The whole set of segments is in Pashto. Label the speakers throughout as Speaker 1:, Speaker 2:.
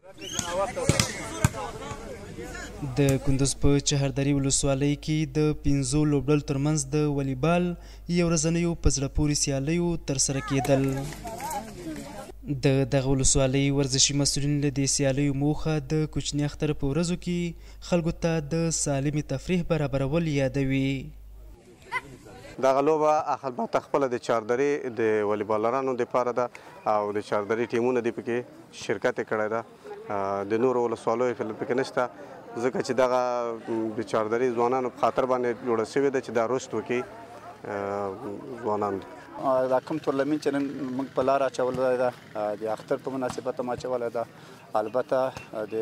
Speaker 1: د کندوز په چهردري ولسوالۍ کې د 5 لوبډلو ترمنځ د والیبال یو ورځنیو په زړه پورې سیالیو ترسره کېدل. د دغه ولسوالۍ ورزشي مسؤلین له دې سیالیو موخه د کوچني اختر په ورځو کې خلکو ته د سالمې تفریح برابرول یادوي.
Speaker 2: دغه لوبه البته خپله د چهردرې د والیبالرانو دپاره ده او د چهردرې ټیمونه دې پکې شرکت یې کړی ده. د نورو ولسوالیو پکې نشته ځکه چې دغه د چهردرې ځوانانو په خاطر باندې جوړه شوې ده چې دا رشد وکړي ځوانان دي.
Speaker 3: دا کوم تورنمنټ چې نن موږ په لاره اچولی ده د اختر په مناسبت هم اچولی ده. البته د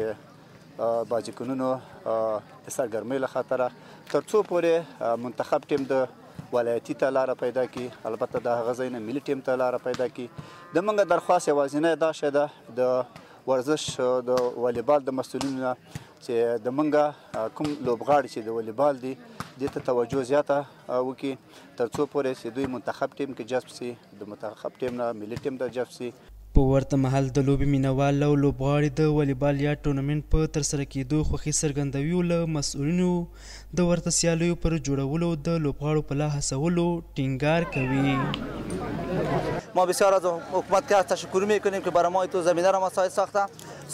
Speaker 3: باجکنونو د سرګرمۍ له خاطره تر څو پورې منتخب ټیم د ولایتي ته لاره پیدا کړي، البته د هغه ځای نه ملي ټیم ته لاره پیدا کړي. د موږ درخواست یوازینی دا شی ده د ورزش د والیبال د مسؤلینو نه چې د موږ کوم لوبغاړي چې د والیبال دي دې ته توجه زیاته وکړي تر څو پورې چې دوی منتخب ټیم کې جذب سي، د منتخب ټیم نه ملي ټیم ته جذب سي.
Speaker 1: په ورته مهال د لوبې مینوال او لوبغاړي د والیبال یا ټورنمنټ په ترسره کېدو خوښي څرګندوي له مسؤلینو د ورته سیالیو پر جوړولو د لوبغاړو په لا هڅولو ټینګار کوي.
Speaker 4: ما بسیار از حکومت که تشکر میکنیم که برای ما تو زمینه را مساعد ساخته،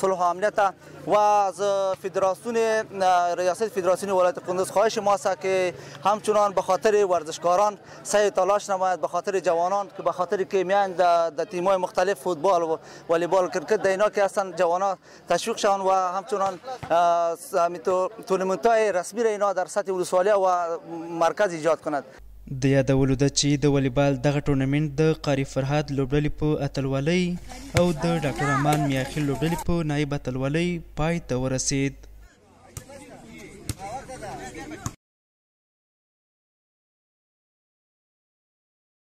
Speaker 4: صلح و امنیت و از فدراسیون ریاست فدراسیون ولایت قندوز خواهش ماست که همچنان به خاطر ورزشکاران سعی تلاش نماید، به خاطر جوانان که به خاطر که میان در تیم‌های مختلف فوتبال و والیبال کرکت اینا که هستن جوانان تشویق شوند و همچنان تورنمنت‌های رسمی را اینا در سطح ولسوالی و مرکز ایجاد کند.
Speaker 1: د یادولو ده چې د والیبال دغه ټورنمنټ د قاری فرهاد لوبډلې په اتلولۍ او د ډاکټر امان میاخیل لوبډلې په نایب اتلولۍ پای ته ورسید.